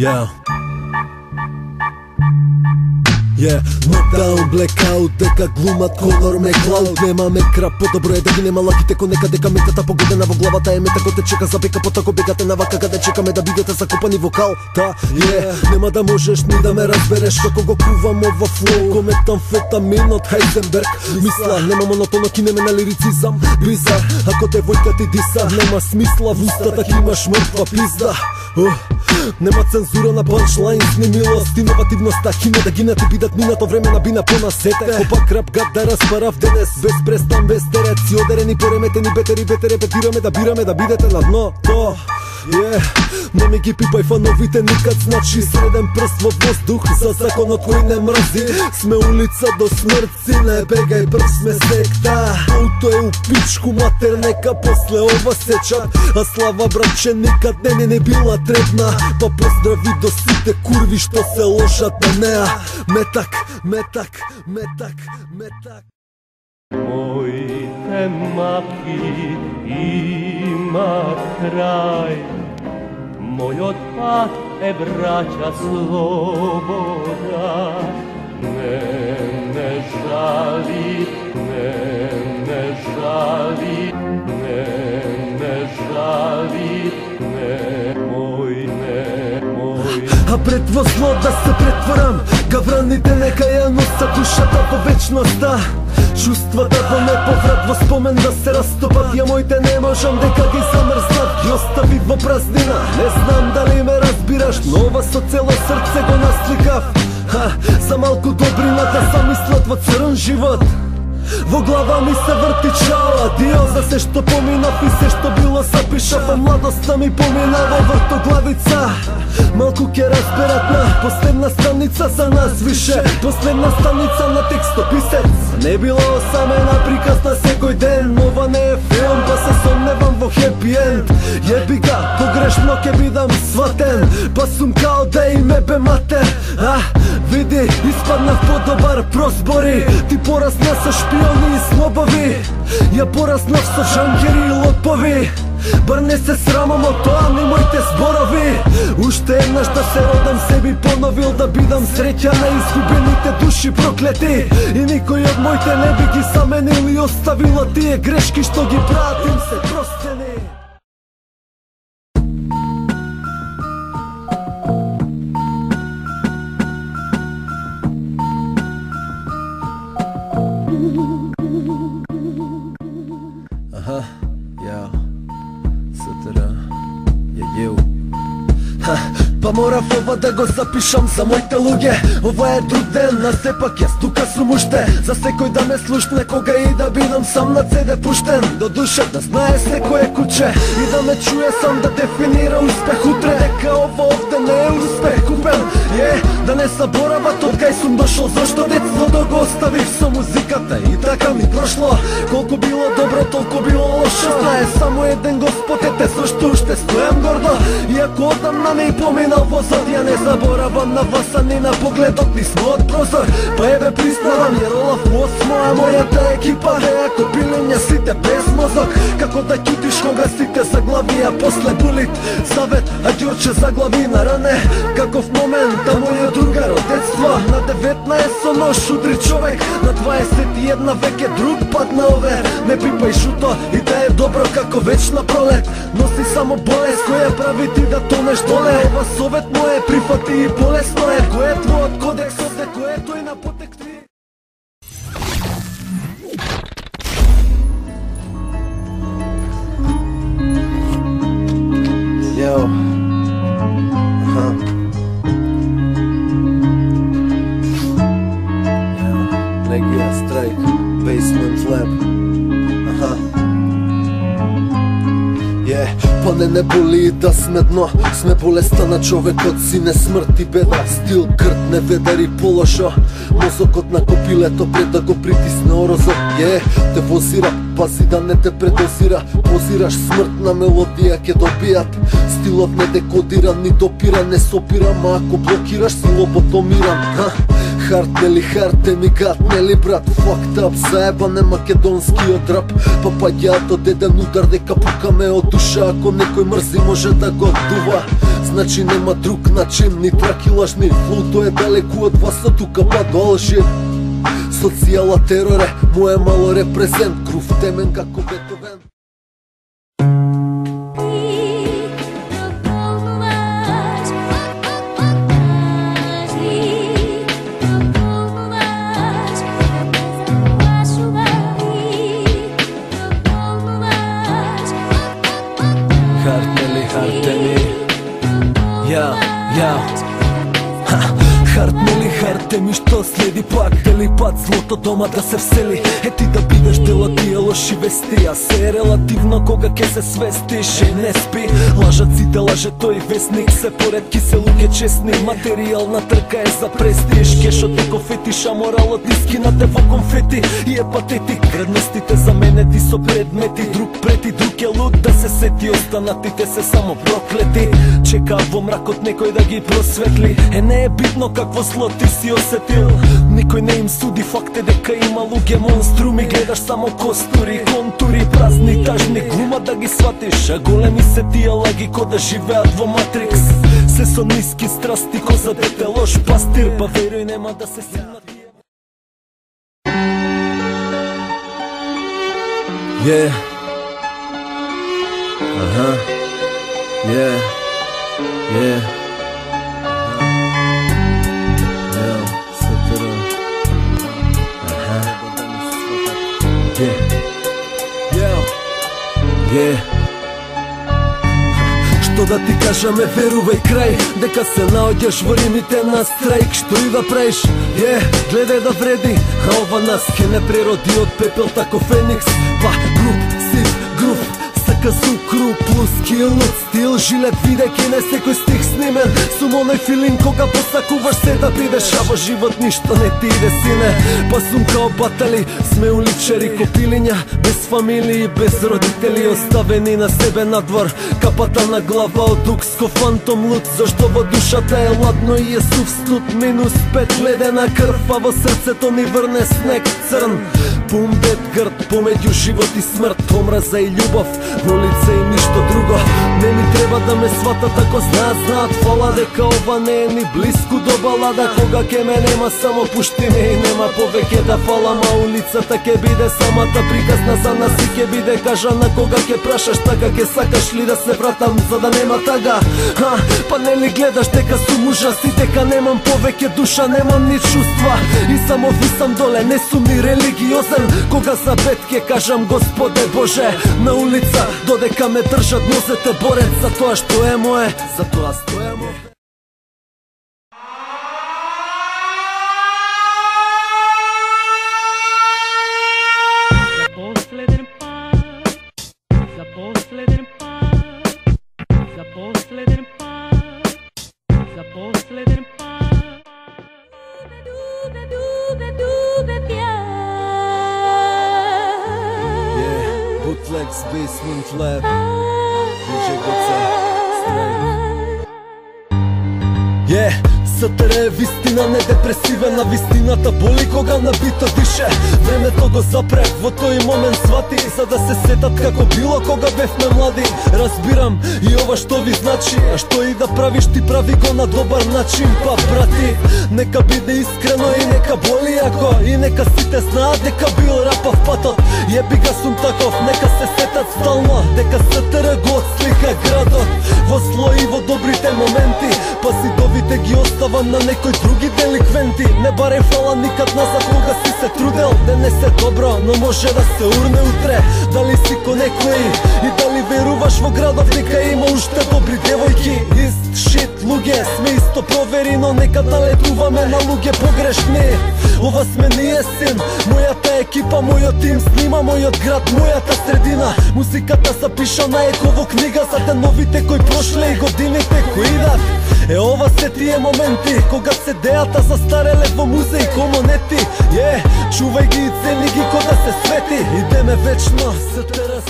Yeah. Knockdown, blackout, дека глумат колор ме клауд. Немаме крап, по-добро е да ги нема лаките ко нека дека метата погодена во главата е мета ко те чека за бека потоко бегате на вака каде чекаме да бидете закопани вокал. Нема да можеш ни да ме разбереш како го кувам ова флоу ко метамфетамин од Хайзенберг. Мисла, нема монотонно кинеме на лирицизам. Бизар, ако те војка ти диса, нема смисла в устата ки имаш мртва пизда. Нема цензура на панчлайнс, ни милост, иновативноста, кине да гинат и бидат минато време на бина понасете. Опа крап гад да распарав денес, без престан, без терет, си одерени, пореметени, бетери, бете репетираме да бираме да бидете на дно. То, не ми ги пипај фановите никад, значи среден прст во воздух за законот кој не мрзи. Сме улица до смрт, си не бегај прв, сме секта. Ауто е у пичку матер, нека после ова сечат, а слава братче никад не била требна. Па поздрави до сите курви што се лошат на неа. Метак, метак, метак, метак. Моите маки има крај, мојот пат е браќа слобода. Не жали, не жали, не жали, а пред во зло да се претворам, гавраните нека ја носат душата во вечноста. Чувствата во неповрат, во спомен да се растопат. Ја моите не можам дека ги замрзнат, ги остави во празнина. Не знам дали ме разбираш, но ова со цело срце го насликав. За малку добрина да замислат во црн живот. Во глава ми се врти чао адио за се што поминав и се што било запишав. А младоста ми помина во вртоглавица. Малку ке разберат на последна страница за нас више. Последна страница на текстописец. Не било осамена приказ на секој ден. Ова не е филм, па се сомневам во хепи енд. Јеби га, погрешно ке бидам сватен. Па сум као да им ебе матер. Види, испаднав подобар прозбори. Ти порасна со шпиони и слобови. Ја пораснав со жанкери и лопови. Бар не се срамам од тоа, ни моите зборови. Уште еднаш да се родам, се би поновил да бидам среќа на изгубените души проклети. И никој од моите не би ги заменил и оставила тие грешки што ги прават им се простени. Па морав ова да го запишам за моите луѓе. Ова е друг ден, а сепак јас тука сум уште. За секој да ме слушне кога и да бидам сам на CD пуштен. До душа да знае секое куче и да ме чуе сам да дефинира успех утре. Дека ова овде не е успех купен. Да не заборават од кај сум дошол, зашто детството го оставив со музиката. И така ми прошло, колку било добро, толку било лошо. Знае само еден Господ, ете зашто уште стојам гордо. Иако одамна не и поминал возот, ја не заборавам на вас, а ни на погледот ни смо од прозор. Па еве признавам, ја ролав у осмо, а мојата екипа е ако пилења сите без мозок. Како да ќутиш кога сите заглави, а после булит завет, а ѓорче заглави на ране. Каков момент, а мојот другар од детство на 19 нош удри човек, на 21 веќе друг пат на овер. Не пипај шуто и да е добро како вечна пролет. Носи само болест која прави ти да тонеш доле. Ова совет моје прифати и болесно е. Кој е твојот кодекс овде, кој е тој на потек ти? Йо. Legija, Strajk, Basement Lab. Па не боли да сме дно, сме болеста на човекот, си не смрт и беда. Стил, крт, неведар и полошо, мозокот на копилето пред да го притисне орозот. Те возира, пази да не те предозира. Позираш смртна мелодија ке добијат. Стилот не декодиран, ни допира, не сопирам, а ако блокираш си лоботомиран. Хартнели, хартеми, гатнели брат. Fucked up, заебане македонскиот рап. Папаѓаат од еден удар дека пукаме од душа. Ако некој мрзи може да го дува, значи нема друг начин, ни трак и лажни. Флуто е далеку од вас, а тука па до лжи. Социјала тероре, моје мало репрезент. Грув темен како Бетовен. Хартнели, хартеми, Хартнели, хартеми, што следи пак? Дали пат злото дома да се всели? Ти да бидеш дела тие лоши вести, а се е релативно кога ке се свестиш. Не спи, лажат сите, лаже тој вестник. Се поредки се луѓе честни, материјална трка е за престиж. Кешот е кофетиш, а моралот искинате во конфети. И е патетик, вредностите заменети со предмети. Друг прети, друг е луд да се сети. Останатите се само проклети. Чека во мракот некој да ги просветли. Не е битно какво зло ти си осетил. Никој не им суди, факт е дека има луѓе монструми. Гледаш само костури, контури, празни, тажни. Глума да ги сватиш, а големи се тие лаги ко да живеат во Матрикс. Се со ниски страсти, ко за дете лош пастир. Па веруј нема да се сигнат. Yeah. Yeah. Yeah. Што да ти кажаме, верувај крај, дека се наоѓаш во римите на страйк. Што и да правиш, гледај да вреди, а ова нас ке не прероди од пепел тако феникс. Па, груп, сив, груп, сака сукру, плюс кил, стил, жилет, видејќи не секој стих снимен. Сум оној филин кога посакуваш се да бидеш, а во живот ништо не ти иде, сине. Па сум као батали, сме уличари, копилиња, без фамилии, без родители, оставени на себе надвор. Капата на глава од укско фантом луд, зашто во душата е ладно и е сув студ. -5 ледена крв, а во срцето ни врне снег црн. Пум дед грд, помеѓу живот и смрт, омраза и љубов, во лице и ништо друго. Не ми треба да ме сватат ако знаат, фала дека ова не е ни блиску до балада. Кога ке ме нема, само пушти ме и нема повеќе да фалам, а улицата ке биде самата приказна за нас и ке биде кажана. Кога ке прашаш така, ке сакаш ли да се вратам за да нема тага? Па не ли гледаш дека сум ужас и дека немам повеќе душа, немам ни чувства и само висам доле, не сум ни религиозен. Кога за бед ке кажам Господе Боже, на улица додека ме држат нозете борец за тоа што е мое, за тоа стојам. Bootlegs, Basement Lab, DJ Goca, СТР е вистина, не депресивен, а вистината боли кога на бито дише. Времето го запрев, во тој момент свати, за да се сетат како било кога бевме млади. Разбирам и ова што ви значи, а што и да правиш, ти прави го на добар начин. Па брати, нека биде искрено и нека боли ако, и нека сите знаат дека бил рапав патот. Јеби га сум таков, нека се сетат стално дека СТР го отслика градот во зло и во добрите моменти. Па сидовите ги оставам на некои други деликвенти. Не барај фала никад назад кога си се трудел. Денес е добро, но може да се урне утре. Дали си ко некои и дали веруваш во градов дека има уште добри девојки? Ист шит луѓе, сме исто провери, но нека да летуваме на луѓе погрешни. Ова сме ние, син, мојата екипа, мојот тим снима, мојот град, мојата средина. Музиката се пиша на еко во книга за деновите кои прошле и годините кои идат. Ова се тие моменти кога се дејата застареле во музеи ко монети. Чувај ги и цени ги кога се свети. Идеме вечно, СТР.